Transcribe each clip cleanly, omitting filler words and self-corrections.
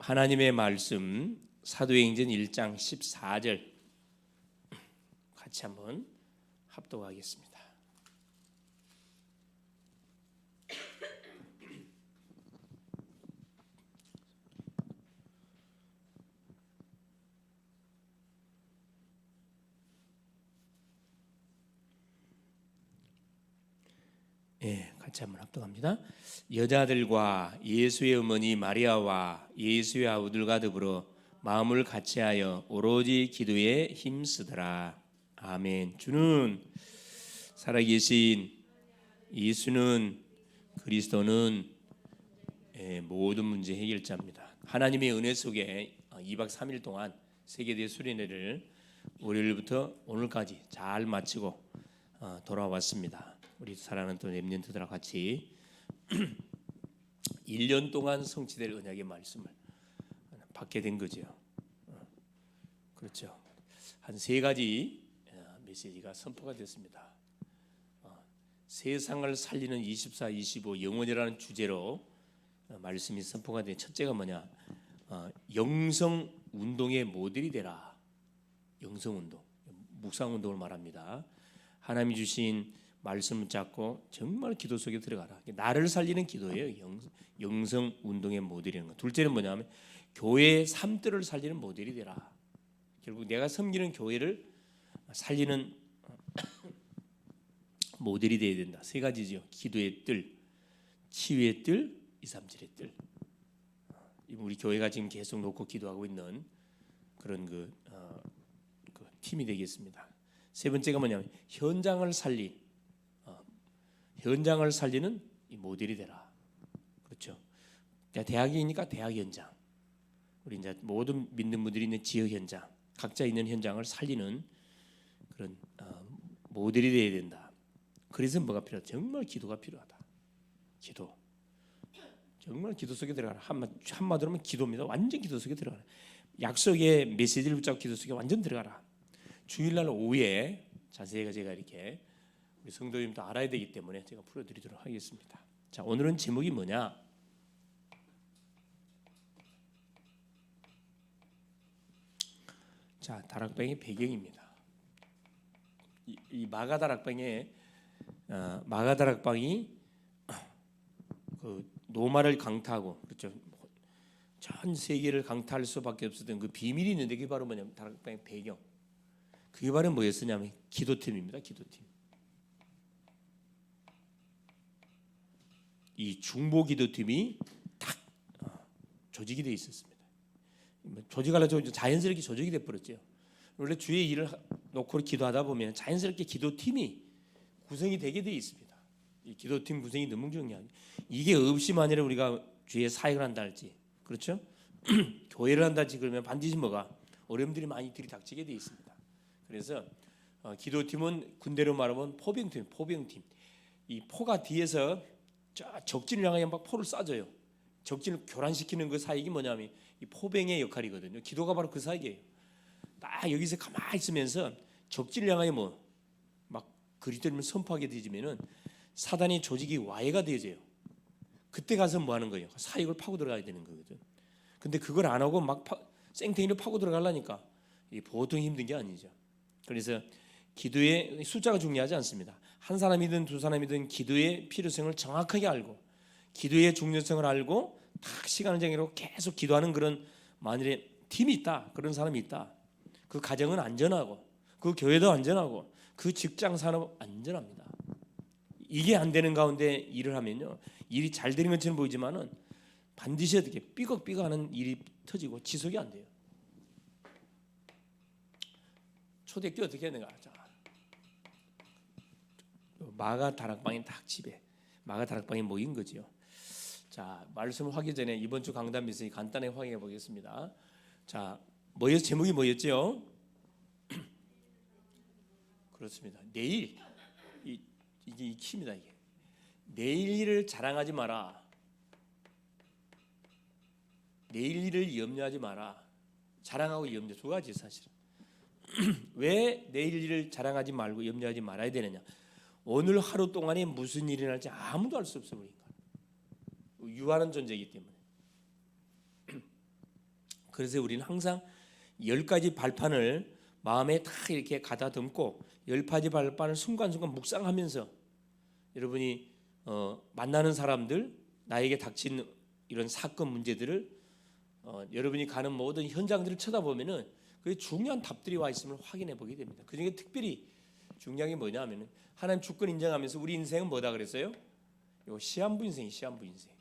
하나님의 말씀 사도행전 1장 14절 같이 한번 합독하겠습니다. 같이 한번 합독합니다. 여자들과 예수의 어머니 마리아와 예수의 아우들과 더불어 마음을 같이하여 오로지 기도에 힘쓰더라. 아멘. 주는 살아계신 예수는 그리스도는 모든 문제 해결자입니다. 하나님의 은혜 속에 2박 3일 동안 세계대회 수련회를 월요일부터 오늘까지 잘 마치고 돌아왔습니다. 우리 사랑하는 또 렘넌트들과 같이 1년 동안 성취될 언약의 말씀을 받게 된 거죠. 그렇죠. 한 세 가지 메시지가 선포가 됐습니다. 세상을 살리는 24, 25 영혼이라는 주제로 말씀이 선포가 된 첫째가 뭐냐? 영성 운동의 모델이 되라. 영성 운동, 묵상 운동을 말합니다. 하나님이 주신 말씀을 잡고 정말 기도 속에 들어가라. 나를 살리는 기도예요. 영성 운동의 모델이라는 거. 둘째는 뭐냐면 교회의 삶들을 살리는 모델이 되라. 결국 내가 섬기는 교회를 살리는 모델이 되어야 된다. 세 가지죠. 기도의 뜰, 치유의 뜰, 237의 뜰. 우리 교회가 지금 계속 놓고 기도하고 있는 그런 그 팀이 되겠습니다. 세 번째가 뭐냐면 현장을 살리는 이 모델이 되라. 그렇죠. 대학이니까 대학 현장. 우리 이제 모든 믿는 분들이 있는 지역 현장, 각자 있는 현장을 살리는 그런 모델이 되어야 된다. 그래서 뭐가 필요하다? 정말 기도가 필요하다. 기도. 정말 기도 속에 들어가라. 한마디로 하면 기도입니다. 완전 기도 속에 들어가라. 약속의 메시지를 붙잡고 기도 속에 완전 들어가라. 주일날 오후에 자세히가 제가 이렇게 우리 성도님도 알아야 되기 때문에 제가 풀어드리도록 하겠습니다. 자, 오늘은 제목이 뭐냐? 자, 다락방의 배경입니다. 이 마가다락방이 그 노마를 강타하고, 그렇죠, 전 세계를 강타할 수밖에 없었던 그 비밀이 있는데 그게 바로 뭐냐면 다락방의 배경. 그게 바로 뭐였었냐면 기도팀입니다. 기도팀. 이 중보 기도팀이 딱 조직이 되어 있었습니다. 조직하려고 자연스럽게 조직이 돼 버렸죠. 원래 주의 일을 놓고 기도하다 보면 자연스럽게 기도팀이 구성이 되게 되어 있습니다. 이 기도팀 구성이 너무 중요해요. 이게 없이 만일에 우리가 주의 사역을 한다 할지, 그렇죠? 교회를 한다 할지 그러면 반드시 뭐가 어려움들이 많이 들이닥치게 되어 있습니다. 그래서 기도팀은 군대로 말하면 포병팀. 이 포가 뒤에서 적진을 향하여 막 포를 쏴줘요. 적진을 교란시키는 그 사역이 뭐냐면 이 포병의 역할이거든요. 기도가 바로 그 사역이에요. 딱 여기서 가만히 있으면서 적진을 향하여 막 그리스도를 선포하게 되지면은 사단의 조직이 와해가 되어져요. 그때 가서 뭐 하는 거예요? 사역을 파고 들어가야 되는 거거든. 근데 그걸 안 하고 막 생탱이를 파고 들어가려니까 보통 힘든 게 아니죠. 그래서 기도의 숫자가 중요하지 않습니다. 한 사람이든 두 사람이든 기도의 필요성을 정확하게 알고 기도의 중요성을 알고 딱 시간을 정해놓고 계속 기도하는 그런 만일에 팀이 있다, 그런 사람이 있다, 그 가정은 안전하고 그 교회도 안전하고 그 직장 산업 안전합니다. 이게 안 되는 가운데 일을 하면요, 일이 잘 되는 것처럼 보이지만은 반드시 어떻게 삐걱삐걱하는 일이 터지고 지속이 안 돼요. 초대교 어떻게 해야 되는가? 마가 다락방이 딱 집에 마가 다락방에 모인 거죠. 자, 말씀을 하기 전에 이번 주 강단 메시지 간단히 확인해 보겠습니다. 자, 제목이 뭐였죠? 그렇습니다. 내일 이게 키입니다. 이게 내일 일을 자랑하지 마라. 내일 일을 염려하지 마라. 자랑하고 염려 두 가지 사실은. 왜 내일 일을 자랑하지 말고 염려하지 말아야 되느냐? 오늘 하루 동안에 무슨 일이 날지 아무도 알 수 없어. 우리가 유한한 존재이기 때문에 그래서 우리는 항상 10가지 발판을 마음에 다 이렇게 가다듬고 10가지 발판을 순간순간 묵상하면서 여러분이 만나는 사람들, 나에게 닥친 이런 사건 문제들을 여러분이 가는 모든 현장들을 쳐다보면은 그게 중요한 답들이 와 있음을 확인해 보게 됩니다. 그중에 특별히 중요한 게 뭐냐면은 하나님 주권 인정하면서 우리 인생은 뭐다 그랬어요? 요 시한부 인생이 시한부 인생.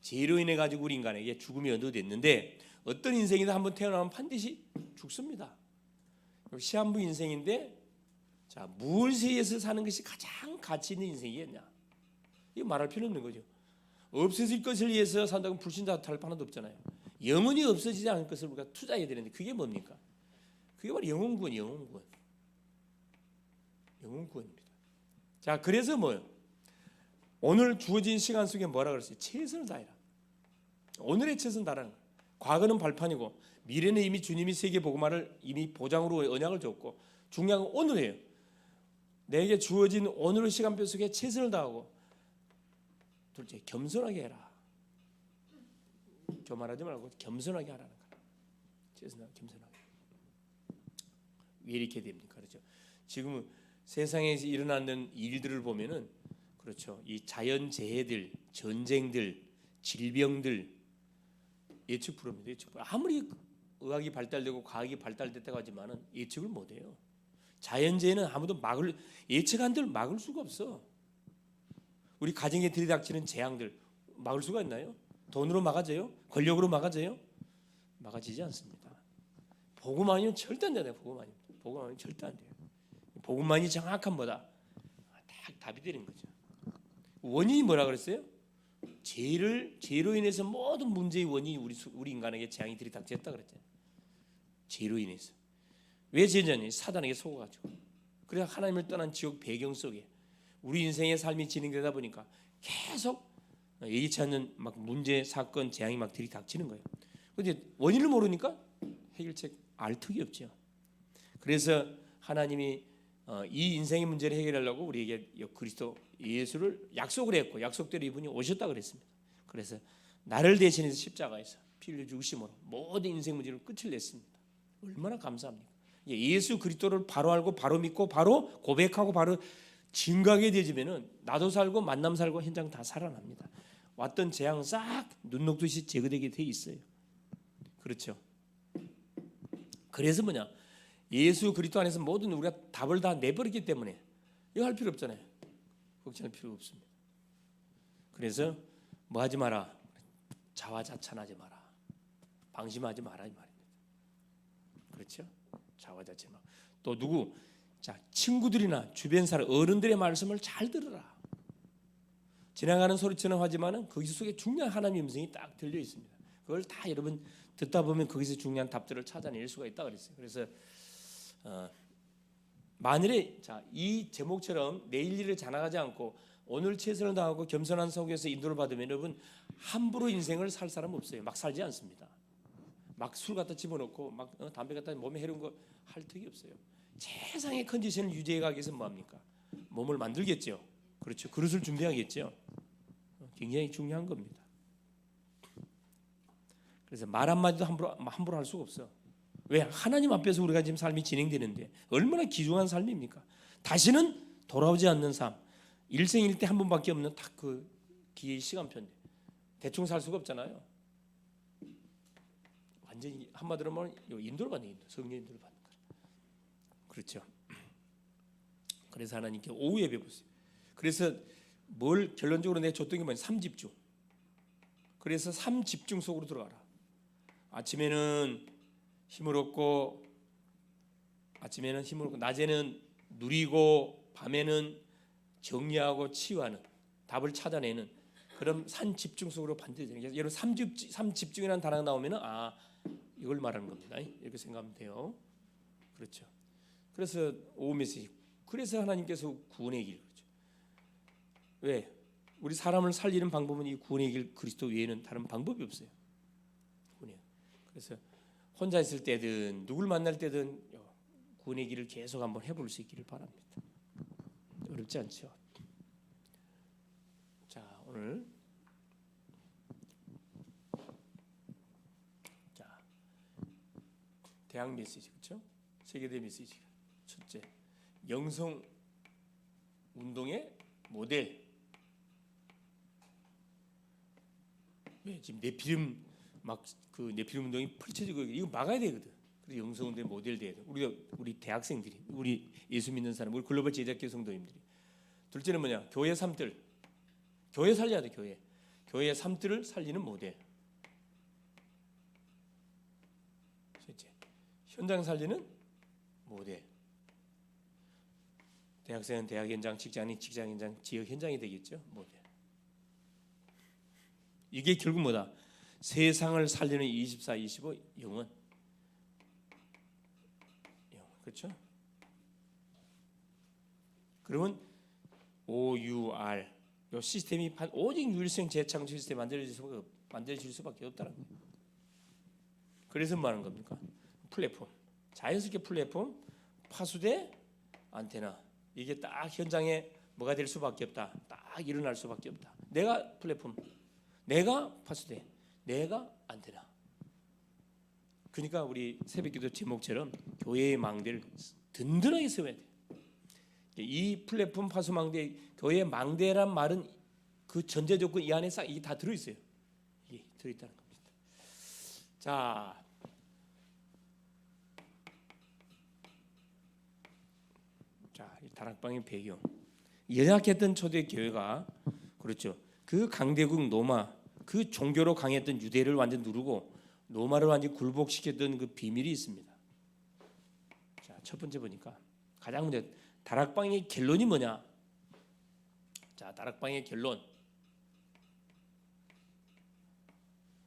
죄로 인해 가지고 우리 인간에게 죽음이 언도됐는데 어떤 인생이든 한번 태어나면 반드시 죽습니다. 시한부 인생인데 자, 무엇에 의해서 사는 것이 가장 가치 있는 인생이겠냐? 이거 말할 필요 없는 거죠. 없어질 것을 위해서 산다고 불신자탈 하나도 없잖아요. 영원히 없어지지 않을 것을 우리가 투자해야 되는데 그게 뭡니까? 그게 바로 영혼구원, 영혼구원입니다. 자, 그래서 뭐요? 오늘 주어진 시간 속에 뭐라 그랬어요? 최선을 다해라. 오늘의 최선을 다하라는 거예요. 과거는 발판이고 미래는 이미 주님이 세계 복음화를 이미 보장으로 언약을 줬고 중요한 건 오늘이에요. 내게 주어진 오늘의 시간표 속에 최선을 다하고 둘째 겸손하게 해라. 교만하지 말고 겸손하게 하라는 거예요. 최선을 겸손하게. 왜 이렇게 됩니까? 그렇죠. 지금 세상에서 일어나는 일들을 보면은 그렇죠. 이 자연 재해들, 전쟁들, 질병들 예측 불허입니다. 예측 불허. 아무리 의학이 발달되고 과학이 발달됐다고 하지만은 예측을 못 해요. 자연재해는 아무도 예측한들 막을 수가 없어. 우리 가정에 들이닥치는 재앙들 막을 수가 있나요? 돈으로 막아져요? 권력으로 막아져요? 막아지지 않습니다. 복음 아니면 절대 안 돼요. 복음 아니면 절대 안 돼요. 복음만이 정확한 뭐다? 딱 답이 되는 거죠. 원인이 뭐라 그랬어요? 죄로 인해서 모든 문제의 원인이 우리 인간에게 재앙이 들이닥쳤다 그랬잖아요. 죄로 인해서. 왜 죄냐니? 사단에게 속아가지고. 그래서 하나님을 떠난 지옥 배경 속에 우리 인생의 삶이 진행되다 보니까 계속 예기치 않는 막 문제, 사건, 재앙이 막 들이닥치는 거예요. 그런데 원인을 모르니까 해결책 알 턱이 없죠. 그래서 하나님이 이 인생의 문제를 해결하려고 우리에게 그리스도 예수를 약속을 했고 약속대로 이분이 오셨다 그랬습니다. 그래서 나를 대신해서 십자가에서 피를 죽으심으로 모든 인생 문제를 끝을 냈습니다. 얼마나 감사합니까? 예수 그리스도를 바로 알고 바로 믿고 바로 고백하고 바로 증거하게 되지면은 나도 살고 만남 살고 현장 다 살아납니다. 왔던 재앙 싹 눈 녹듯이 제거되게 돼 있어요. 그렇죠. 그래서 뭐냐? 예수 그리스도 안에서 모든 우리가 답을 다 내버렸기 때문에 이거 할 필요 없잖아요. 걱정할 필요 없습니다. 그래서 뭐 하지 마라. 자화자찬하지 마라. 방심하지 마라 이 말입니다. 그렇죠? 자화자찬 마. 또 누구? 자, 친구들이나 주변 사람, 어른들의 말씀을 잘 들으라. 지나가는 소리처럼 하지만은 거기 속에 중요한 하나님의 음성이 딱 들려 있습니다. 그걸 다 여러분 듣다 보면 거기서 중요한 답들을 찾아낼 수가 있다 그랬어요. 그래서 만일에 이 제목처럼 내일 일을 자랑하지 않고 오늘 최선을 다하고 겸손한 속에서 인도를 받으면 여러분 함부로 인생을 살 사람 없어요. 막 살지 않습니다. 막 술 갖다 집어넣고 막 담배 갖다 몸에 해로운 거 할 턱이 없어요. 최상의 컨디션을 유지해 가기 위해서 뭐합니까? 몸을 만들겠죠. 그렇죠. 그릇을 준비하겠죠. 굉장히 중요한 겁니다. 그래서 말 한마디도 함부로 할 수가 없어. 왜? 하나님 앞에서 우리가 지금 삶이 진행되는데 얼마나 귀중한 삶입니까? 다시는 돌아오지 않는 삶. 일생일 때 한 번밖에 없는 딱 그 기회의 시간표인데 대충 살 수가 없잖아요. 완전히 한마디로 말하면 인도를 받는 인도, 성령 인도를 받는 거죠. 그렇죠. 그래서 하나님께 오후 예배 보세요. 그래서 뭘 결론적으로 내줬던 게 뭐냐? 3집중. 그래서 3집중 속으로 들어가라. 아침에는 힘을 얻고 낮에는 누리고 밤에는 정리하고 치유하는 답을 찾아내는 그런 산집중 속으로 반드시 되는 거예요. 여러분 3집중이라는 단어가 나오면은 이걸 말하는 겁니다. 이렇게 생각하면 돼요. 그렇죠. 그래서 오후 메시지. 그래서 하나님께서 구원의 길 그렇죠. 왜? 우리 사람을 살리는 방법은 이 구원의 길 그리스도 외에는 다른 방법이 없어요. 그래서 혼자 있을 때든 누굴 만날 때든 구원의 길을 계속 한번 해볼 수 있기를 바랍니다. 어렵지 않죠? 자, 오늘 대학 메시지, 그렇죠? 세계대 메시지가 첫째, 영성 운동의 모델. 왜 지금 네피림 그 네피림 운동이 펼쳐지고 이거 막아야 되거든. 그래서 영성 운동의 모델 돼야 돼. 우리 대학생들이, 우리 예수 믿는 사람, 우리 글로벌 제자교 성도님들이. 둘째는 뭐냐? 교회 삶들. 교회 살려야 돼. 교회의 삶들을 살리는 모델. 셋째, 현장 살리는 모델. 대학생은 대학 현장, 직장인 직장 현장, 지역 현장이 되겠죠. 모델. 이게 결국 뭐다? 세상을 살리는 24, 25 영혼. 그렇죠? 그러면 OUR 이 시스템이 오직 유일성 재창조 시스템 만들어질 수밖에 없다는 거예요. 그래서 뭐 하는 겁니까? 플랫폼. 자연스럽게 플랫폼, 파수대, 안테나. 이게 딱 현장에 뭐가 될 수밖에 없다. 딱 일어날 수밖에 없다. 내가 플랫폼, 내가 파수대, 내가 안테나. 그러니까 우리 새벽기도 제목처럼 교회의 망대를 든든하게 세워야 돼. 이 플랫폼 파수 망대, 교회 망대란 말은 그 전제 조건 이 안에 싹 이게 다 들어 있어요. 이게 들어 있다는 겁니다. 자, 이 다락방의 배경. 연약했던 초대 교회가 그렇죠. 그 강대국 로마, 그 종교로 강했던 유대를 완전 누르고 로마를 완전 굴복시켰던 그 비밀이 있습니다. 자, 첫 번째 보니까 가장 먼저 다락방의 결론이 뭐냐? 자, 다락방의 결론.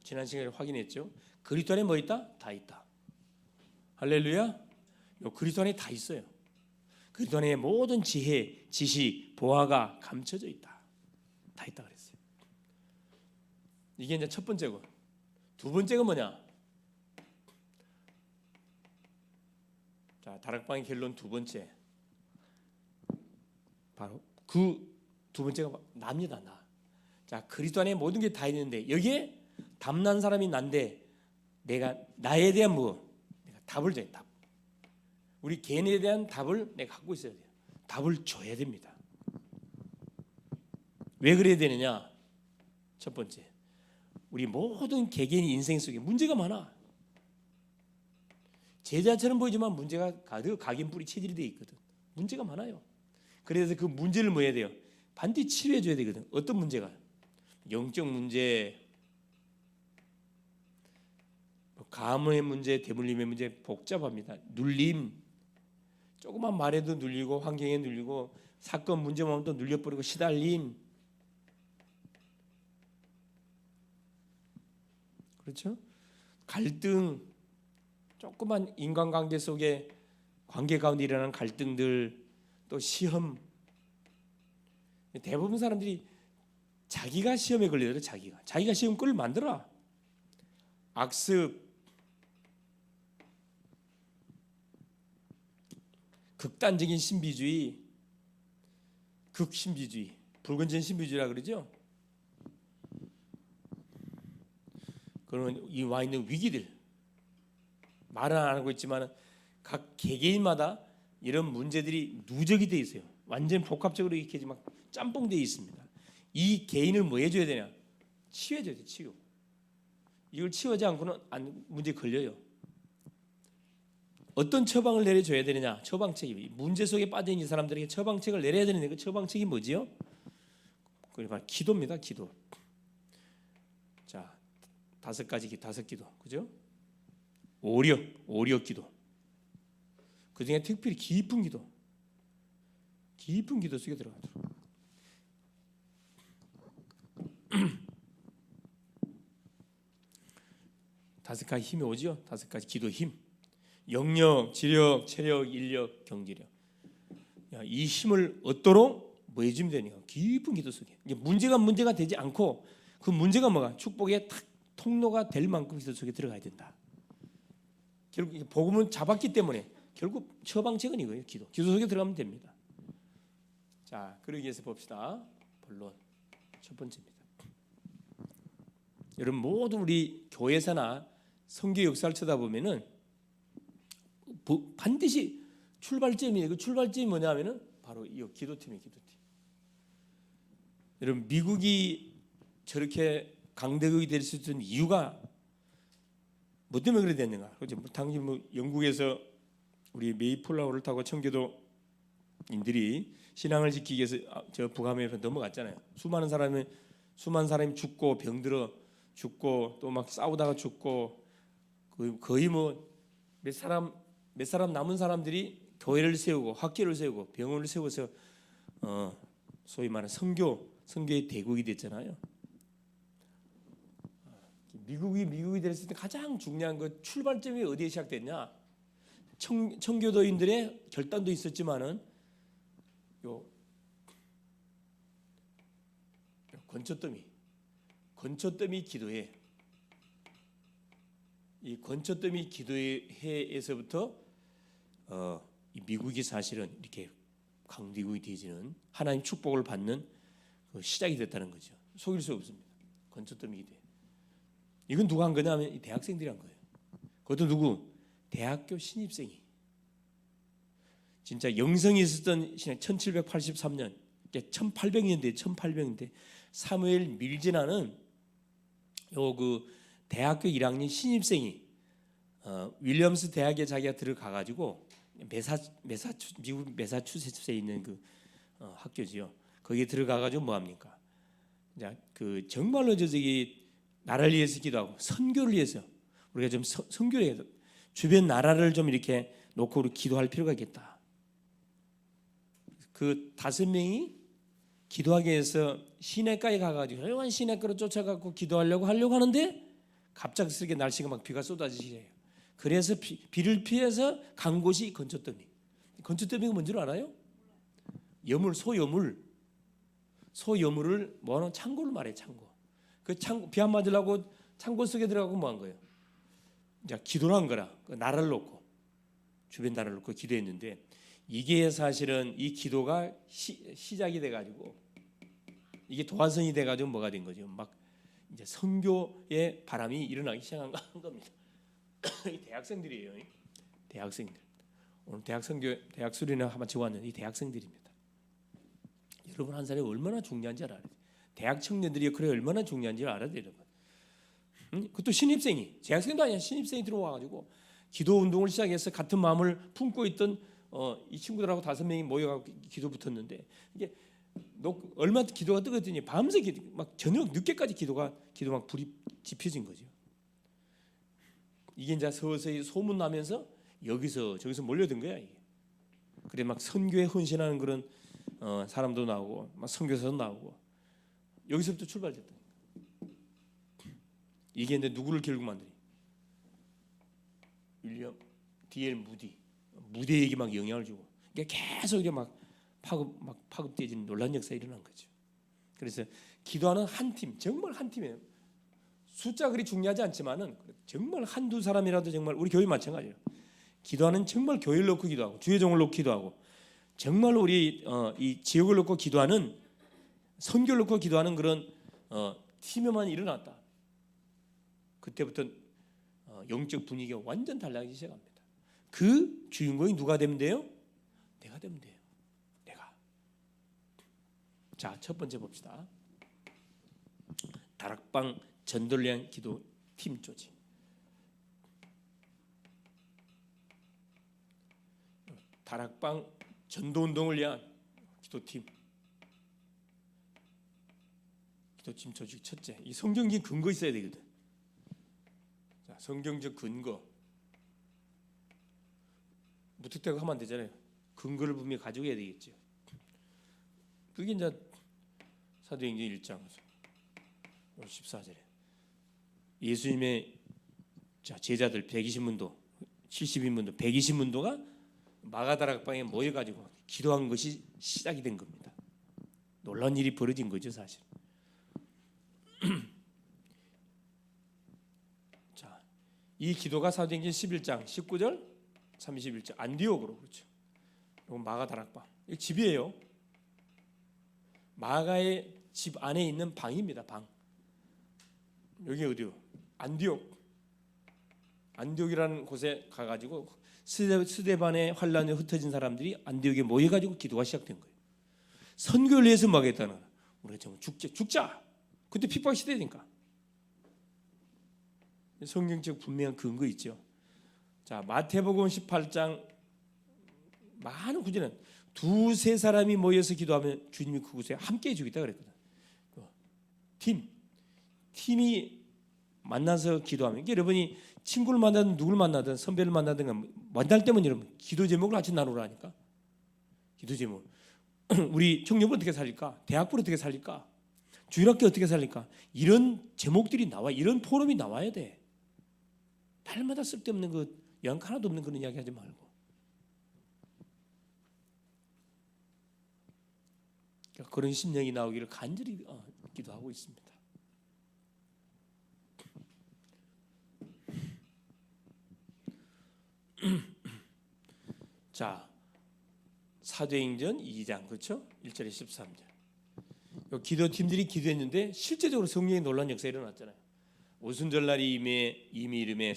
지난 시간에 확인했죠. 그리스도 안에 뭐 있다? 다 있다. 할렐루야. 요 그리스도 안에 다 있어요. 그리스도 안에 모든 지혜, 지식, 보화가 감춰져 있다. 다 있다 그랬어요. 이게 이제 첫 번째고. 두 번째가 뭐냐? 자, 다락방의 결론 두 번째. 바로 그 두 번째가 납니다. 나. 자, 그리스도 안에 모든 게 다 있는데 여기에 답난 사람이 난데 내가 나에 대한 내가 답을 줘야 돼. 답. 우리 개인에 대한 답을 내가 갖고 있어야 돼요. 답을 줘야 됩니다. 왜 그래야 되느냐? 첫 번째, 우리 모든 개개인 인생 속에 문제가 많아. 제자처럼 보이지만 문제가 가득 각인뿌리 체질이 되어 있거든. 문제가 많아요. 그래서 그 문제를 뭐 해야 돼요? 반드시 치료해 줘야 되거든. 어떤 문제가? 영적 문제, 가문의 문제, 대물림의 문제 복잡합니다. 눌림, 조그만 말에도 눌리고 환경에 눌리고 사건 문제만 하면 또 눌려버리고 시달림. 그렇죠? 갈등, 조그만 인간관계 속에 관계 가운데 일어나는 갈등들, 또 시험. 대부분 사람들이 자기가 시험에 걸려요. 자기가 시험 꼴을 만들어. 악습, 극단적인 신비주의, 극신비주의, 불건전 신비주의라 그러죠. 그러면 이 와 있는 위기들 말은 안 하고 있지만 각 개개인마다 이런 문제들이 누적이 돼 있어요. 완전 복합적으로 이렇게 막 짬뽕되어 있습니다. 이 개인을 뭐 해줘야 되냐? 치유해줘야 돼. 치유. 이걸 치유하지 않고는 문제 걸려요. 어떤 처방을 내려줘야 되느냐? 처방책이 문제 속에 빠져 있는 사람들에게 처방책을 내려야 되는데 그 처방책이 뭐지요? 그게 바로 기도입니다. 기도. 자, 다섯 기도, 그죠? 오력 기도. 그 중에 특별히 깊은 기도 속에 들어가도록. 다섯 가지 힘이 오지요. 다섯 가지 기도 힘. 영력, 지력, 체력, 인력, 경제력. 이 힘을 얻도록 뭐 해주면 되니까 깊은 기도 속에. 이게 문제가 되지 않고 그 문제가 뭐가 축복의 통로가 될 만큼 기도 속에 들어가야 된다. 결국 복음은 잡았기 때문에 결국 처방책은 이거예요. 기도 속에 들어가면 됩니다. 자, 그러기 위해서 봅시다. 본론 첫 번째입니다. 여러분 모두 우리 교회사나 선교 역사를 쳐다보면은 반드시 출발점이에요. 그 출발점이 뭐냐면은 바로 이 기도팀이에요. 기도팀. 여러분 미국이 저렇게 강대국이 될 수 있는 이유가 뭐 때문에 그래 됐는가? 그렇죠. 당시 영국에서 우리 메이플라워를 타고 청교도인들이 신앙을 지키기 위해서 저 북아메리카 넘어갔잖아요. 수많은 사람이 죽고 병들어 죽고 또 막 싸우다가 죽고 거의 뭐 몇 사람 남은 사람들이 교회를 세우고 학교를 세우고 병원을 세워서 소위 말하는 선교의 대국이 됐잖아요. 미국이 될 수 있는 가장 중요한 그 출발점이 어디에 시작됐냐? 청교도인들의 결단도 있었지만은 요 건초더미 기도회, 이 건초더미 기도회에서부터 이 미국이 사실은 이렇게 강대국이 되지는 하나님 축복을 받는 그 시작이 됐다는 거죠. 속일 수 없습니다. 건초더미 기도회. 이건 누가 한 거냐면 이 대학생들이 한 거예요. 그것도 누구? 대학교 신입생이. 진짜 영성이 있었던 1783년, 1800년대 사무엘 밀즈라는 그 대학교 1학년 신입생이 윌리엄스 대학에 자기가 들어가 가지고 미국 매사추세츠에 있는 그 학교지요. 거기에 들어가 가지고 뭐 합니까? 자, 그 정말로 저기 나라를 위해서 기도하고 선교를 위해서 우리가 좀 선교를 해서 주변 나라를 좀 이렇게 놓고 우리 기도할 필요가 있겠다. 그 5명이 기도하기 위해서 시내가에 가가지고 조용한 시내가로 쫓아가고 기도하려고 하는데 갑작스럽게 날씨가 막 비가 쏟아지시래요. 그래서 비를 피해서 간 곳이 건초더미. 건초더미가 뭔 줄 알아요? 소여물을 뭐하는 창고를 말해. 창고. 그 창고 비 안 맞으려고 창고 속에 들어가고 뭐 한 거예요? 이제 기도를 한 거라. 그 나라를 놓고 주변 나라를 놓고 기도했는데 이게 사실은 이 기도가 시작이 돼가지고 이게 도화선이 돼가지고 뭐가 된 거죠? 막 이제 선교의 바람이 일어나기 시작한 겁니다. 이 대학생들이에요. 대학생들. 오늘 대학 수련회 한번 지원하는 이 대학생들입니다. 여러분 한 사람이 얼마나 중요한지 알아야 돼요. 대학 청년들이 그래 얼마나 중요한지 알아야 돼요, 여러분. 그것도 신입생이, 재학생도 아니야. 신입생이 들어와가지고 기도 운동을 시작해서 같은 마음을 품고 있던 이 친구들하고 5명이 모여가지고 기도 붙었는데 이게 얼마 기도가 뜨거웠더니 밤새 막 저녁 늦게까지 기도가 막 불이 지펴진 거죠. 이게 이제 서서히 소문 나면서 여기서 저기서 몰려든 거야 이게. 그래 막 선교에 헌신하는 그런 사람도 나오고 막 선교사도 나오고 여기서부터 출발됐다. 이게 이제 누구를 결국 만드니? 윌리엄 D.L. 무디에게 막 영향을 주고 이게 계속 이제 막 파급되어지는 놀란 역사가 일어난 거죠. 그래서 기도하는 한 팀, 정말 한 팀이에요. 숫자 그리 중요하지 않지만은 정말 한두 사람이라도 정말 우리 교회 마찬가지예요. 기도하는 정말 교회를 놓고 기도하고 주의 종을 놓고 기도하고 정말 우리 이 지역을 놓고 기도하는 선교를 놓고 기도하는 그런 팀에만 일어났다. 그때부터 영적 분위기가 완전 달라지기 시작합니다. 그 주인공이 누가 되면 돼요? 내가 되면 돼요. 내가. 자, 첫 번째 봅시다. 다락방 전도를 위한 기도 팀 조직. 다락방 전도 운동을 위한 기도팀 조직 첫째. 이 성경적 근거 있어야 되거든. 자, 성경적 근거. 무턱대고 하면 안 되잖아요. 근거를 분명히 가지고 해야 되겠죠. 그게 이제 사도행전 1장 14절에 예수님의 제자들 120문도, 70인문도, 120문도가 마가다락방에 모여가지고 기도한 것이 시작이 된 겁니다. 놀라운 일이 벌어진 거죠, 사실. 자, 이 기도가 사도행전 11장 19절, 31절 안디옥으로 그렇죠. 이건 마가다락방. 이 집이에요. 마가의 집 안에 있는 방입니다. 방. 여기 어디요? 안디옥 안디옥이라는 곳에 가가지고 스데반의 환란에 흩어진 사람들이 안디옥에 모여가지고 기도가 시작된 거예요. 선교를 위해서 뭐 하겠다는, 우리가 정말 죽자. 그때 핍박 시대니까. 성경적 분명한 근거 있죠. 자, 마태복음 18장 많은 구절은 두세 사람이 모여서 기도하면 주님이 그곳에 함께 해주겠다 그랬거든. 팀이 만나서 기도하면, 여러분이 친구를 만나든 누구를 만나든 선배를 만나든 만날 때면 여러분 기도 제목을 같이 나누라니까. 기도 제목. 우리 청년부 어떻게 살릴까? 대학부 어떻게 살릴까? 주일학교 어떻게 살릴까? 이런 제목들이 나와, 이런 포럼이 나와야 돼. 날마다 쓸데없는 그 영향 하나도 없는 그런 이야기 하지 말고. 그런 심령이 나오기를 간절히 기도하고 있습니다. 자, 사도행전 2장 그렇죠? 1절에 13절. 기도팀들이 기도했는데 실제적으로 성령의 놀라운 역사가 일어났잖아요. 오순절날이 이미 이름에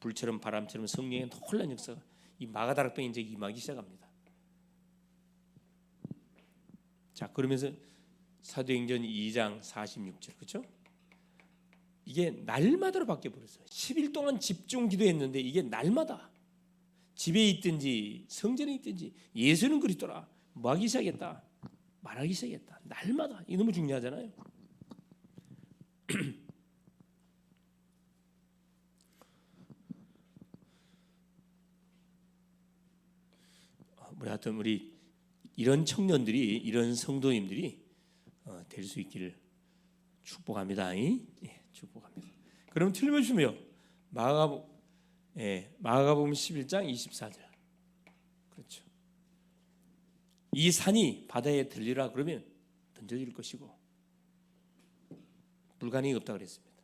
불처럼 바람처럼 성령의 놀라운 역사가 이 마가다락방에 이제 임하기 시작합니다. 자, 그러면서 사도행전 2장 46절 그렇죠? 이게 날마다로 바뀌어 버렸어요. 10일 동안 집중 기도했는데 이게 날마다 집에 있든지 성전에 있든지 예수는 그리스도라 뭐 하기 시작했다, 말하기 시작했다. 날마다. 이게 너무 중요하잖아요. 하여튼 우리 이런 청년들이, 이런 성도님들이 될 수 있기를 축복합니다. 예, 축복합니다. 그럼 틀림없이요. 마가복음 11장 24절. 그렇죠. 이 산이 바다에 들리라 그러면 던져질 것이고 불가능이 없다 그랬습니다.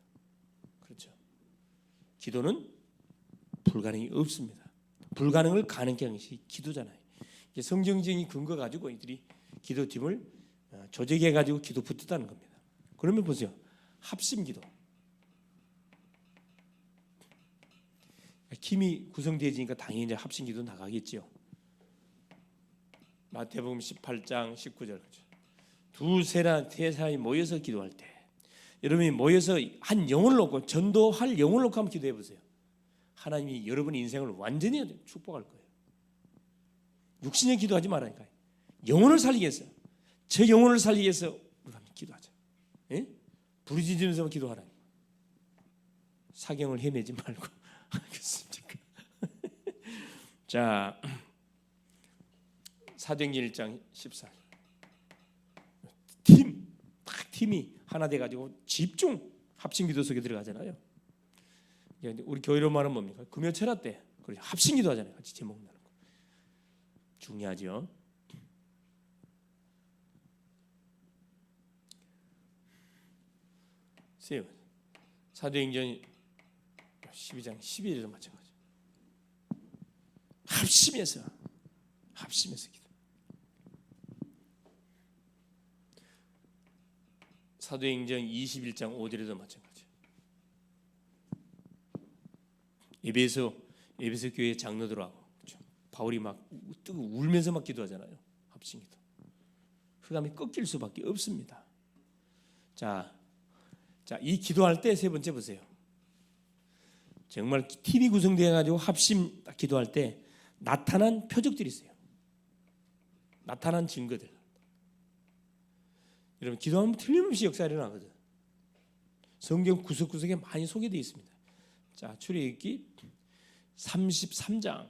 그렇죠. 기도는 불가능이 없습니다. 불가능을 가능케 하는 것이 기도잖아요. 성경적인 근거 가지고 이들이 기도팀을 조직해 가지고 기도 붙었다는 겁니다. 그러면 보세요. 합심기도. 팀이 구성되어지니까 당연히 이제 합심기도 나가겠죠. 마태복음 18장 19절. 두세 사람이 모여서 기도할 때, 여러분이 모여서 한 영혼을 놓고, 전도할 영혼을 놓고 한번 기도해 보세요. 하나님이 여러분의 인생을 완전히 축복할 거예요. 육신의 기도하지 말라니까요. 영혼을 살리기 위해서, 제 영혼을 살리기 위해서 우리가 한번 기도하자. 예? 부르짖으면서 기도하라. 사경을 헤매지 말고. 알겠습니까? 자, 사도행전 1장 14절. 팀이 하나 돼 가지고 집중 합심기도 속에 들어가잖아요. 우리 교회로 말하면 뭡니까? 금요철야 때 합심기도 하잖아요. 같이 제목 나는 거. 중요하죠. 사도행전 12장 12절에도 마찬가지. 합심해서 기도. 사도행전 21장 5절에도 마찬가지. 에베소 교회 장로들하고 그렇죠? 바울이 막 울면서 막 기도하잖아요. 합심기도. 흑암이 꺾일 수밖에 없습니다. 자, 이 기도할 때 세 번째 보세요. 정말 팀이 구성되어 가지고 합심 기도할 때 나타난 표적들이 있어요. 나타난 증거들. 여러분 기도하면 틀림없이 역사가 일어나거든. 성경 구석구석에 많이 소개되어 있습니다. 자, 출애굽기 33장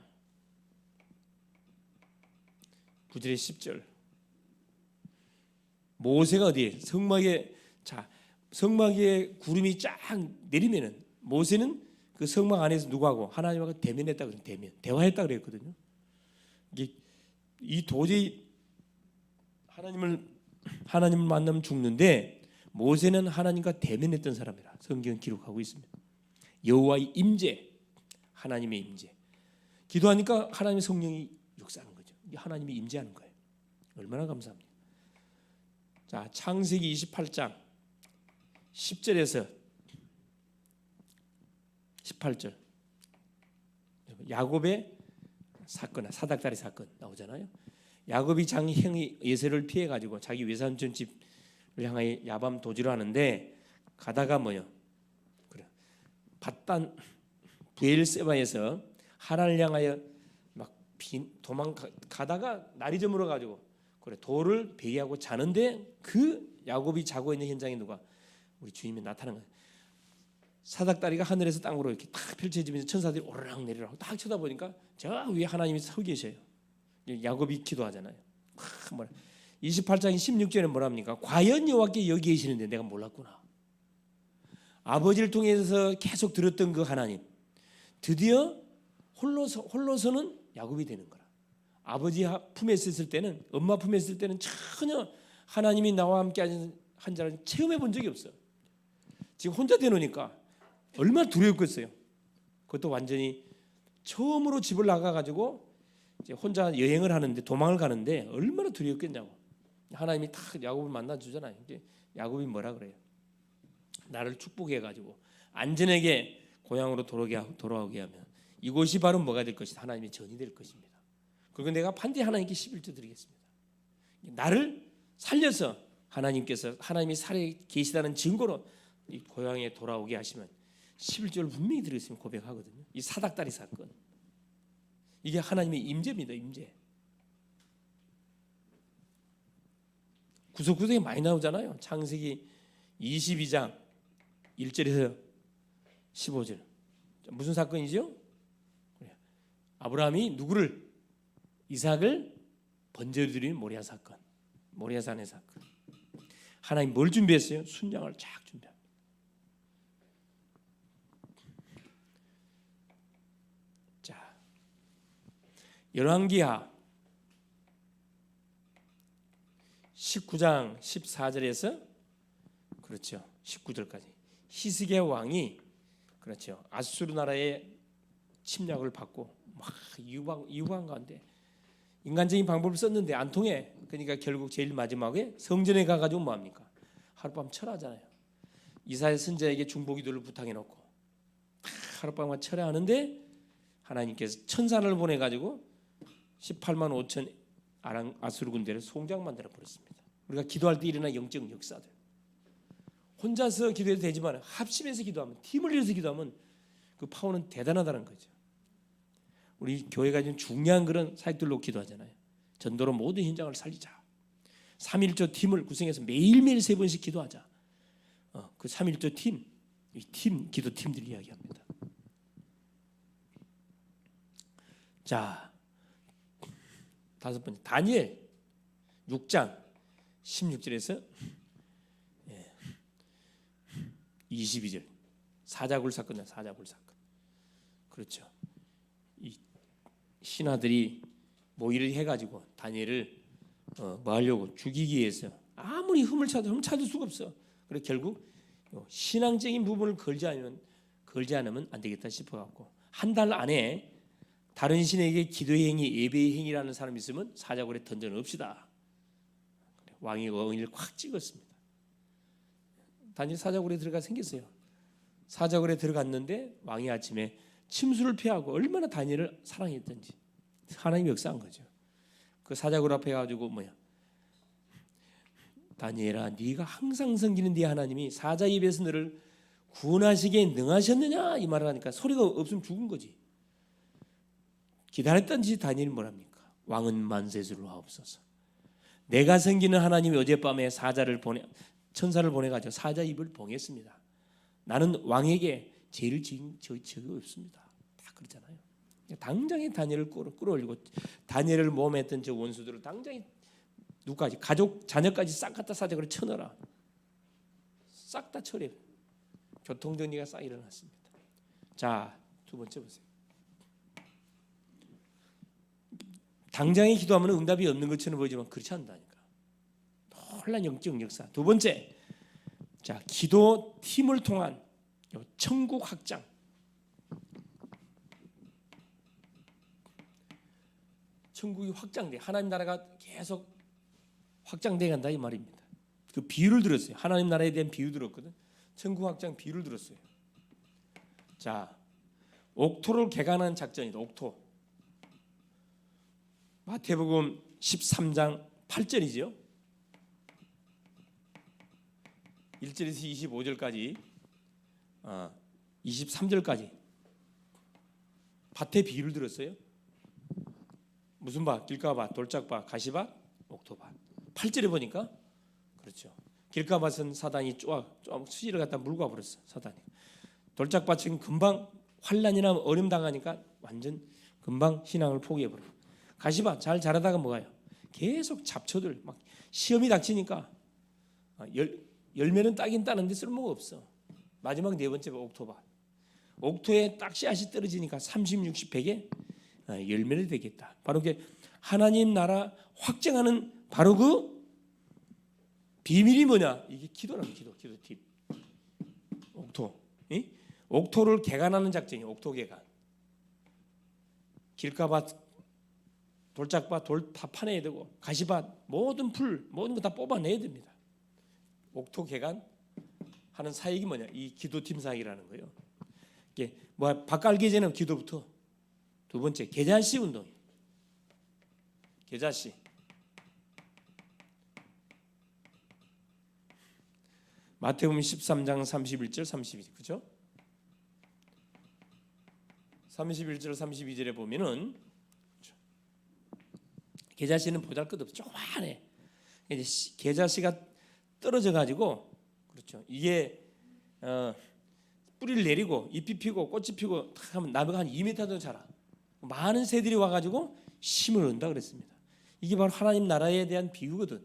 9절에 10절. 모세가 어디에? 성막에 구름이 쫙 내리면은 모세는 그 성막 안에서 누구하고 하나님하고 대면했다 그랬거든요. 대화했다 그랬거든요. 이 도저히 하나님을 만나면 죽는데 모세는 하나님과 대면했던 사람이라 성경은 기록하고 있습니다. 여호와의 임재, 하나님의 임재. 기도하니까 하나님의 성령이 역사하는 거죠. 하나님이 임재하는 거예요. 얼마나 감사합니다. 자, 창세기 28장 10절에서 18절. 야곱의 사건, 사닥다리 사건 나오잖아요. 야곱이 자기 형의 예세를 피해 가지고 자기 외삼촌 집을 향하여 야밤 도주를 하는데 가다가 뭐요? 그래. 바단 부엘세바에서 하란을 향하여 막 도망가다가 날이 저물어 가지고 그래 돌을 베개하고 자는데 그 야곱이 자고 있는 현장에 누가 우리 주님이 나타난 거예요. 사닥다리가 하늘에서 땅으로 이렇게 딱 펼쳐지면서 천사들이 오르락 내리락 딱 쳐다보니까 저 위에 하나님이 서 계셔요. 야곱이 기도하잖아요. 28장 16절에 뭐랍니까? 과연 여호와께 여기 계시는데 내가 몰랐구나. 아버지를 통해서 계속 들었던 그 하나님 드디어 홀로서는 야곱이 되는 거라. 아버지 품에 있을 때는, 엄마 품에 있을 때는 전혀 하나님이 나와 함께 한 자를 체험해 본 적이 없어요. 지금 혼자 되노니까 얼마나 두려웠겠어요. 그것도 완전히 처음으로 집을 나가가지고 이제 혼자 여행을 하는데 도망을 가는데 얼마나 두려웠겠냐고. 하나님이 딱 야곱을 만나 주잖아요. 이제 야곱이 뭐라 그래요? 나를 축복해가지고 안전하게 고향으로 돌아오게 하면 이곳이 바로 뭐가 될 것이다. 하나님의 전이 될 것입니다. 그리고 내가 반드시 하나님께 11조 드리겠습니다. 나를 살려서 하나님이 살아 계시다는 증거로 이 고향에 돌아오게 하시면 11조를 분명히 드리겠습니다. 고백하거든요. 이 사닥다리 사건 이게 하나님의 임재입니다. 임재. 구석구석에 많이 나오잖아요. 창세기 22장 1절에서 15절 무슨 사건이죠? 아브라함이 누구를? 이삭을 번제드린 모리아 사건, 모리아산의 사건. 하나님 뭘 준비했어요? 순양을 쫙 준비합니다. 자, 열왕기하 19장 14절에서 그렇죠. 19절까지 히스기야 왕이 그렇죠. 아수르 나라의 침략을 받고 막 이유한 가운데 인간적인 방법을 썼는데 안 통해. 그러니까 결국 제일 마지막에 성전에 가가지고 뭐합니까? 하룻밤 철하잖아요. 이사야 선지자에게 중보기도를 부탁해 놓고 하룻밤만 철회하는데 하나님께서 천사를 보내가지고 18만 5천 아수르 군대를 송장 만들어 버렸습니다. 우리가 기도할 때 일어나 영적 역사들. 혼자서 기도해도 되지만 합심해서 기도하면, 팀을 이뤄서 기도하면 그 파워는 대단하다는 거죠. 우리 교회가 좀 중요한 그런 사역들로 기도하잖아요. 전도로 모든 현장을 살리자. 3.1조 팀을 구성해서 매일매일 3번씩 기도하자. 그 3.1조 팀, 기도팀들 이야기합니다. 자, 5번째 다니엘 6장 16절에서 22절 사자굴 사건이야. 사자굴 사건. 그렇죠. 이 신하들이 모의를 해가지고 다니엘을 뭐 하려고 죽이기 위해서 아무리 흠을 찾을 수가 없어. 그래 결국 신앙적인 부분을 걸지 않으면 안 되겠다 싶어갖고 한 달 안에 다른 신에게 기도의 행위, 예배의 행위라는 사람이 있으면 사자굴에 던져 넣읍시다. 왕이 어인을 콱 찍었습니다. 다니엘 사자굴에 들어가 생겼어요. 사자굴에 들어갔는데 왕이 아침에 침수를 피하고 얼마나 다니엘을 사랑했던지 하나님이 역사한 거죠. 그 사자굴 앞에 가지고 다니엘아, 네가 항상 섬기는 네 하나님이 사자 입에서 너를 구원하시기에 능하셨느냐 이 말을 하니까 소리가 없으면 죽은 거지. 기다렸던지 다니엘이 뭐랍니까? 왕은 만세수를 하옵소서. 내가 섬기는 하나님이 어젯밤에 천사를 보내가지고 사자 입을 봉했습니다. 나는 왕에게 죄를 지은 적이 없습니다. 다 그러잖아요. 당장에 다니엘을 끌어올리고 다니엘을 모험했던 저 원수들을 당장에 누구까지 가족 자녀까지 싹 갖다 사자굴에 쳐넣어라. 싹 다 처리해. 교통정리가 싹 일어났습니다. 자, 두 번째 보세요. 당장에 기도하면 응답이 없는 것처럼 보이지만 그렇지 않다니까. 놀란 영적 역사. 두 번째, 자 기도 팀을 통한 천국 확장. 천국이 확장돼. 하나님 나라가 계속 확장돼 간다 이 말입니다. 그 비유를 들었어요. 하나님 나라에 대한 비유 들었거든. 천국 확장 비유를 들었어요. 자, 옥토를 개간하는 작전이다. 옥토. 마태복음 13장 8절이죠. 1절에서 25절까지 23절까지 밭의 비유를 들었어요. 무슨 밭? 길가밭, 돌짝밭, 가시밭, 옥토밭. 8절에 보니까 그렇죠. 길가밭은 사단이 쪼악 수지를 갖다 물고 와버렸어. 사단이. 돌짝밭은 금방 환난이나 어려움 당하니까 완전 금방 신앙을 포기해버려. 가시밭 잘 자라다가 뭐가요? 계속 잡초들 막 시험이 닥치니까 열매는 따긴 따는데 쓸모가 없어. 마지막 네 번째가 옥토밭. 옥토에 딱 씨앗이 떨어지니까 30, 60, 100에 열매를 되겠다. 바로 그게 하나님 나라 확증하는 바로 그 비밀이 뭐냐? 이게 기도라는 기도팁. 옥토. 이? 옥토를 개간하는 작전이에요. 옥토 개간. 길가밭, 돌짝밭, 돌 다 파내야 되고 가시밭, 모든 풀, 모든 거 다 뽑아내야 됩니다. 옥토 개간 하는 사역이 뭐냐? 이 기도팀 사역이라는 거예요. 이게 뭐 밭 깔기 전에 기도부터. 두 번째 계자씨 운동이에요. 계자씨. 마태복음 13장 31절 32절 그죠? 31절 32절에 보면은 계자씨는 보잘것없어. 조그만해. 이제 계자씨가 떨어져 가지고 그렇죠. 이게 뿌리를 내리고 잎이 피고 꽃이 피고 탁 하면 나무가 한 2m 정도 자라. 많은 새들이 와가지고 심을 얻는다 그랬습니다. 이게 바로 하나님 나라에 대한 비유거든.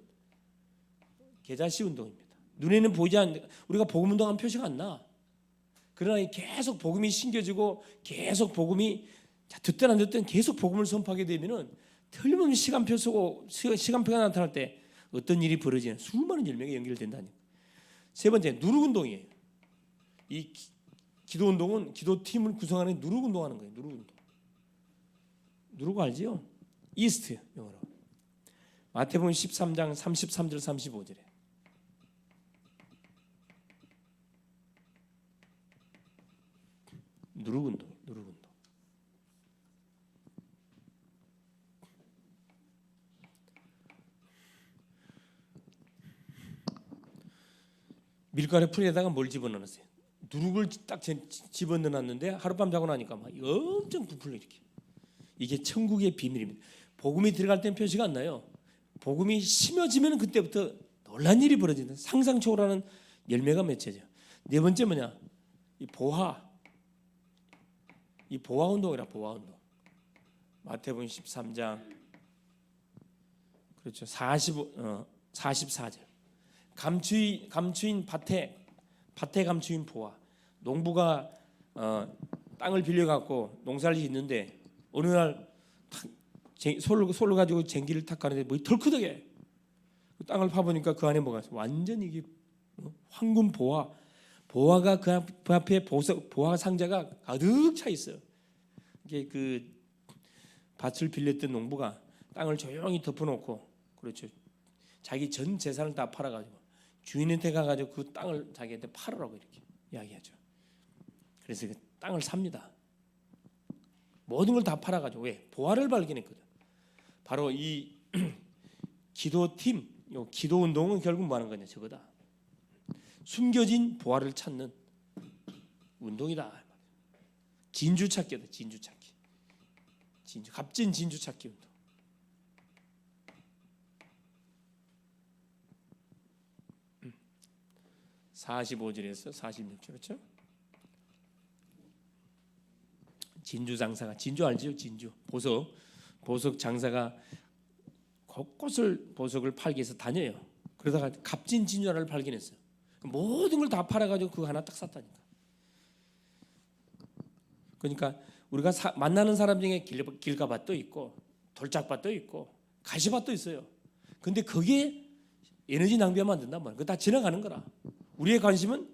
계자씨 운동입니다. 눈에는 보이지 않는 우리가 복음 운동하면 표시가 안 나. 그러나 계속 복음이 심겨지고 계속 복음이 듣든 안 듣든 계속 복음을 선포하게 되면은 틀림없이 시간표가 나타날 때 어떤 일이 벌어지는 수많은 열매가 연결된다니까. 세 번째 누룩 운동이에요. 이 기도 운동은 기도팀을 구성하는 누룩 운동하는 거예요. 누룩 운동. 누룩 알지요? 이스트 영어로. 마태복음 13장 33절 35절에 누룩 운동. 밀가루 풀에다가 뭘 집어넣었어요? 누룩을 딱 집어넣었는데 하룻밤 자고 나니까 막 엄청 부풀려 이렇게. 이게 천국의 비밀입니다. 복음이 들어갈 땐 표시가 안 나요. 복음이 심어지면 그때부터 놀란 일이 벌어진다. 상상 초월하는 열매가 맺혀져. 네 번째 뭐냐? 이 보화 운동이라 보화 운동. 마태복음 13장 그렇죠. 44절. 감추인 밭에 감추인 보화. 농부가 땅을 빌려 갖고 농사를 짓는데 어느 날 솔로 가지고 쟁기를 탁 가는데 뭐 덜크덕해. 그 땅을 파보니까 그 안에 뭐가 있어? 완전 이게 황금 보화가 그 앞에 보화 상자가 가득 차 있어요. 이게 그 밭을 빌렸던 농부가 땅을 조용히 덮어놓고 그렇죠. 자기 전 재산을 다 팔아가지고 주인한테 가가지고 그 땅을 자기한테 팔으라고 이렇게 이야기하죠. 그래서 그 땅을 삽니다. 모든 걸 다 팔아가지고 왜? 보화를 발견했거든. 바로 이 기도팀, 기도 운동은 결국 뭐 하는 거냐 저거다. 숨겨진 보화를 찾는 운동이다. 진주 찾기다. 진주 찾기. 값진 진주 찾기 운동. 음. 45절에서 46절 그렇죠? 진주 장사가 진주 알죠? 진주 보석 장사가 곳곳을 보석을 팔기 위해서 다녀요. 그러다가 값진 진주 하나를 발견했어요. 모든 걸 다 팔아가지고 그거 하나 딱 샀다니까. 그러니까 우리가 만나는 사람 중에 길가밭도 있고 돌짝밭도 있고 가시밭도 있어요. 근데 거기에 에너지 낭비하면 안 된단 말이야. 그거 다 지나가는 거라. 우리의 관심은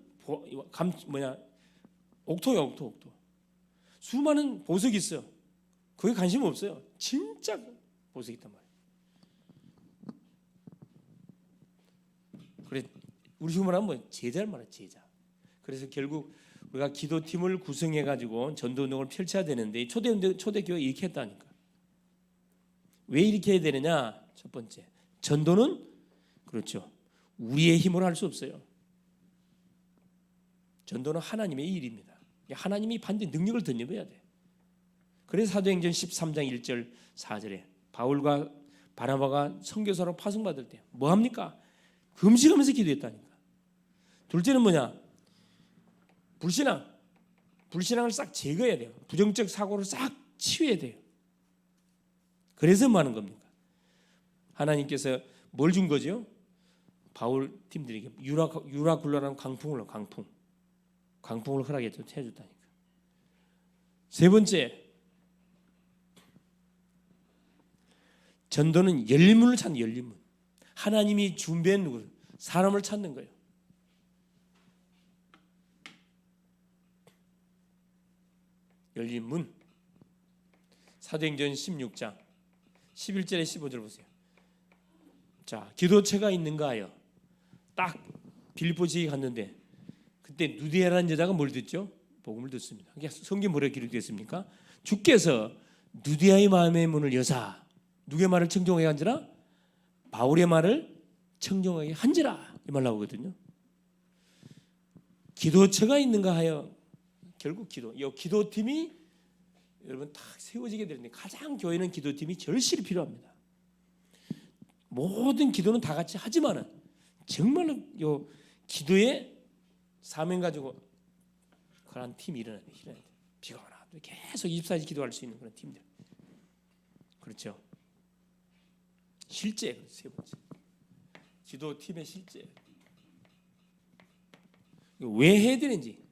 옥토야 옥토. 수많은 보석이 있어요. 그게 관심 없어요. 진짜 보석이 있단 말이에요. 그래 우리 흉을 하면 제자를 말해 제자. 그래서 결국 우리가 기도팀을 구성해 가지고 전도운동을 펼쳐야 되는데 초대교회 이렇게 했다니까. 왜 이렇게 해야 되느냐? 첫 번째, 전도는 그렇죠, 우리의 힘으로 할 수 없어요. 전도는 하나님의 일입니다. 하나님이 반드시 능력을 덧입어야 돼. 그래서 사도행전 13장 1절 4절에 바울과 바나바가 선교사로 파송받을 때 뭐 합니까? 금식하면서 기도했다니까. 둘째는 뭐냐? 불신앙을 싹 제거해야 돼요. 부정적 사고를 싹 치워야 돼요. 그래서 뭐 하는 겁니까? 하나님께서 뭘 준 거죠? 바울 팀들에게 유라굴라라는 강풍을 허락해줬다니까. 세 번째, 전도는 열림문을 찾는 열림문. 하나님이 준비한 누구? 사람을 찾는 거예요. 열림문. 사도행전 16장 11절에 15절 보세요. 자, 기도처가 있는가 하여 딱 빌립보 지역에 갔는데 그때 누디아라는 여자가 뭘 듣죠? 복음을 듣습니다. 성경 뭐라고 기록되었습니까? 주께서 누디아의 마음의 문을 여사 누구의 말을 청종하게 한지라? 바울의 말을 청종하게 한지라. 이 말 나오거든요. 기도처가 있는가 하여 결국 이 기도팀이 여러분 딱 세워지게 되는데 가장 교회는 기도팀이 절실히 필요합니다. 모든 기도는 다 같이 하지만은 정말로 요 기도의 사명 가지고 그런 팀이 일어나야 돼. 비가 오나 계속 24시간 기도할 수 있는 그런 팀들. 그렇죠. 실제 세 번째 기도팀의 실제 왜 해야 되는지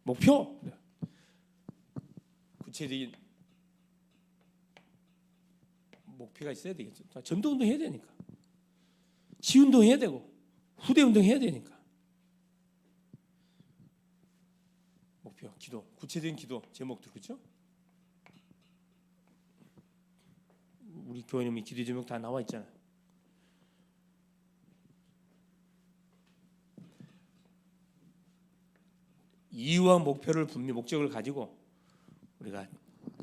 목표 구체적인 목표가 있어야 되겠죠. 전도운동 해야 되니까 시운동 해야 되고 후대운동 해야 되니까 목표 기도 구체적인 기도 제목들 그렇죠? 우리 교회님이 기도 제목 다 나와 있잖아요. 이유와 목표를 분명히 목적을 가지고 우리가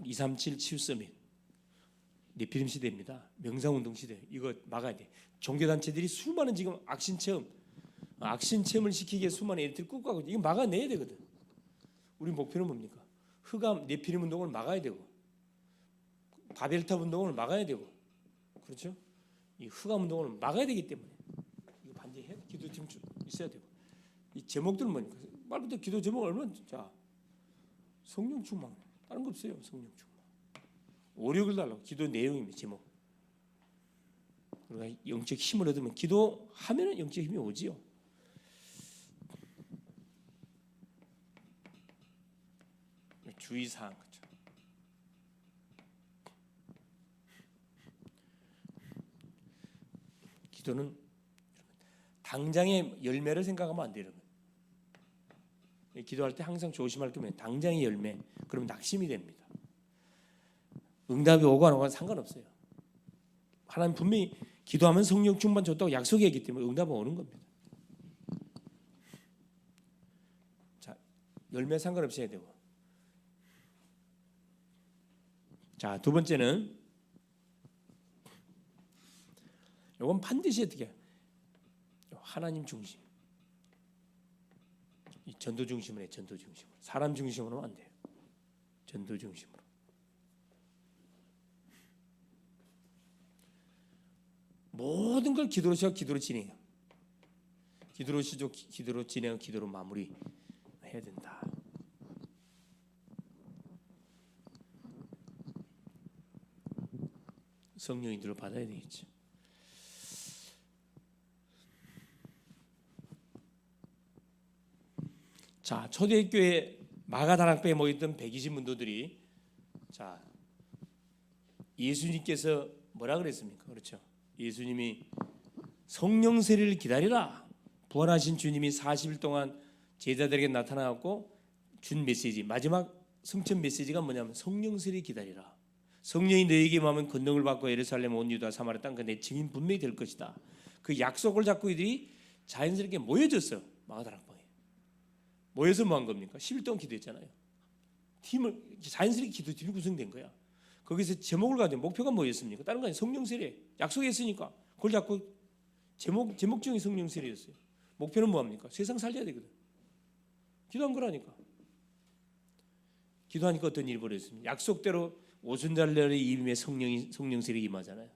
237 치유 서밋 네피림 시대입니다. 명상운동 시대 이거 막아야 돼. 종교단체들이 수많은 지금 악신체험을 시키기 위해 수많은 애들을 꾹 가고 이거 막아내야 되거든. 우리 목표는 뭡니까? 흑암 네피림 운동을 막아야 되고 바벨탑 운동을 막아야 되고 그렇죠? 이 흑암 운동을 막아야 되기 때문에 이거 반드시 기도팀 있어야 되고 이 제목들은 뭐니까 말 그대로 기도 제목 얼마나 자 성령 충만 다른 거 없어요. 성령 충만 오력을 달라고 기도 내용입니다. 제목 우리가 영적 힘을 얻으면 기도하면은 영적 힘이 오지요. 주의사항 그렇죠. 기도는 당장의 열매를 생각하면 안 돼요. 기도할 때 항상 조심할 게 뭐냐면 당장의 열매 그러면 낙심이 됩니다. 응답이 오고 안 오고는 상관없어요. 하나님 분명히 기도하면 성령 충만 줬다고 약속했기 때문에 응답은 오는 겁니다. 자, 열매 상관없이 해야 되고 자, 두 번째는 이건 반드시 어떻게 하나님 중심 이 전도 중심으로 해. 전도 중심으로 사람 중심으로 하면 안 돼요. 전도 중심으로 모든 걸 기도로 시작 기도로 진행해요. 기도로 시작 기도로 진행 기도로 마무리 해야 된다. 성령 인도를 받아야 되겠죠. 자, 초대교회 마가다락방에 모였던 120문도들이 자, 예수님께서 뭐라 그랬습니까? 그렇죠. 예수님이 성령 세례를 기다리라. 부활하신 주님이 40일 동안 제자들에게 나타나고 준 메시지 마지막 성천 메시지가 뭐냐면 성령 세례 기다리라. 성령이 너에게 임하면 권능을 받고 예루살렘 온 유다 사마리아 땅 내 증인 분명히 될 것이다. 그 약속을 잡고 이들이 자연스럽게 모여졌어요. 마가다락방에 모여서 뭐 한 겁니까? 10일 동안 기도했잖아요. 팀을 자연스럽게 기도팀이 구성된 거야. 거기서 제목을 가지고 목표가 뭐였습니까? 다른 거 아니에요. 성령 세례. 약속했으니까 그걸 잡고 제목 중에 성령 세례였어요. 목표는 뭐합니까? 세상 살려야 되거든. 기도한 거라니까. 기도하니까 어떤 일이 벌어졌습니까? 약속대로 오순절날의 이임에 성령 세례가 임하잖아요.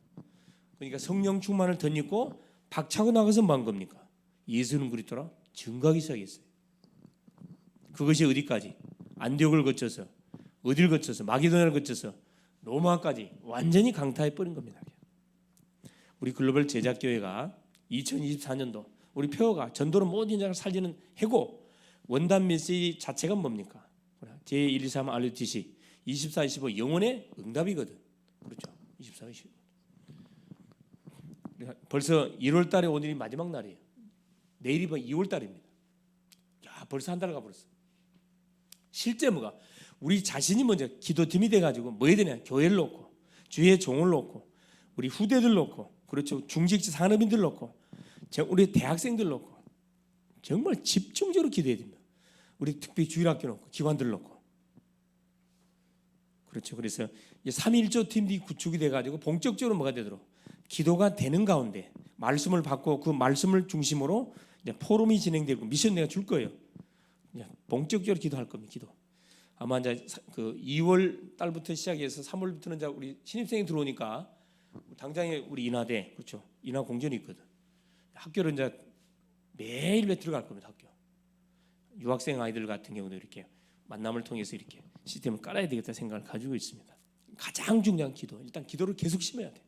그러니까 성령 충만을 덧입고 박차고 나가서 뭐 한 겁니까? 예수는 그리스도라 증거하기 시작했어요. 그것이 어디까지? 안디옥을 거쳐서 어디를 거쳐서 마게도냐를 거쳐서 로마까지 완전히 강타해 버린 겁니다. 우리 글로벌 제작교회가 2024년도 우리 표어가 전도로 모든 인자를 살리는 해고 원단 메시지 자체가 뭡니까? 제1, 2, 3 RUTC 24, 25 영혼의 응답이거든. 그렇죠? 24, 25 벌써 1월 달에 오늘이 마지막 날이에요. 내일이 2월 달입니다. 야, 벌써 한 달 가버렸어. 실제 뭐가 우리 자신이 먼저 기도팀이 돼가지고 뭐 해야 되냐? 교회를 놓고 주의 종을 놓고 우리 후대들 놓고 그렇죠? 중직자 산업인들 놓고 우리 대학생들 놓고 정말 집중적으로 기도해야 됩니다. 우리 특별히 주일학교 놓고 기관들 놓고 그렇죠. 그래서 3.1조 팀이 구축이 돼가지고 본격적으로 뭐가 되도록 기도가 되는 가운데 말씀을 받고 그 말씀을 중심으로 이제 포럼이 진행되고 미션 내가 줄 거예요. 본격적으로 기도할 겁니다. 기도. 아마 이제 그 2월 달부터 시작해서 3월부터는 이제 우리 신입생이 들어오니까 당장에 우리 인하대 그렇죠. 인하 공전이 있거든. 학교를 이제 매일 들어갈 겁니다. 학교. 유학생 아이들 같은 경우도 이렇게 만남을 통해서 이렇게 시스템을 깔아야 되겠다 생각을 가지고 있습니다. 가장 중요한 기도. 일단 기도를 계속 심어야 돼.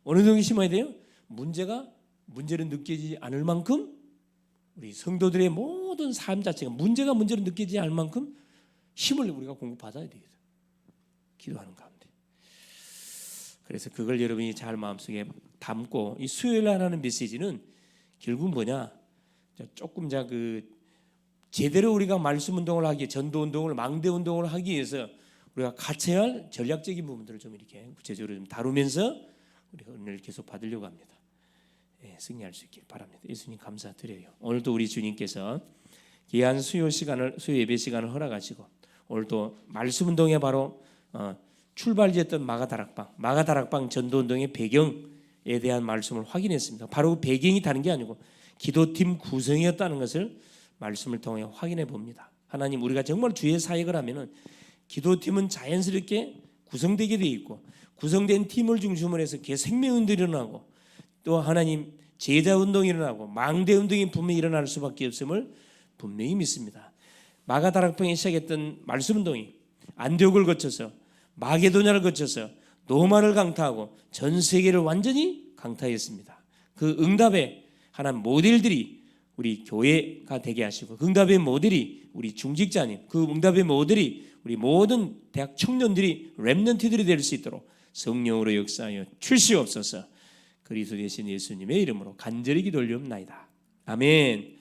어느 정도 심어야 돼요? 문제를 느끼지 않을 만큼 우리 성도들의 모든 삶 자체가 문제를 느끼지 않을 만큼 힘을 우리가 공급받아야 되겠죠. 기도하는 가운데. 그래서 그걸 여러분이 잘 마음속에 담고 이 수요일 날 하는 메시지는 결국 뭐냐? 조금 제대로 우리가 말씀 운동을 하기 위해 전도 운동을 망대 운동을 하기 위해서 우리가 갖춰야 할 전략적인 부분들을 좀 이렇게 구체적으로 좀 다루면서 우리가 은혜를 계속 받으려고 합니다. 승리할 수 있길 바랍니다. 예수님 감사드려요. 오늘도 우리 주님께서 귀한 수요 예배 시간을 허락하시고 오늘도 말씀 운동에 바로 출발지였던 마가다락방 전도 운동의 배경에 대한 말씀을 확인했습니다. 바로 그 배경이 다른 게 아니고 기도팀 구성이었다는 것을 말씀을 통해 확인해 봅니다. 하나님 우리가 정말 주의 사역을 하면은 기도팀은 자연스럽게 구성되게 돼 있고 구성된 팀을 중심으로 해서 생명운동이 일어나고 또 하나님 제자운동이 일어나고 망대운동이 분명히 일어날 수밖에 없음을 분명히 믿습니다. 마가다락방에 시작했던 말씀운동이 안디옥을 거쳐서 마게도냐를 거쳐서 로마를 강타하고 전 세계를 완전히 강타했습니다. 그 응답의 하나님 모델들이 우리 교회가 되게 하시고 그 응답의 모델이 우리 중직자님 그 응답의 모델이 우리 모든 대학 청년들이 렘넌트들이 될 수 있도록 성령으로 역사하여 주시옵소서. 그리스도 되신 예수님의 이름으로 간절히 기도 올리옵나이다. 아멘.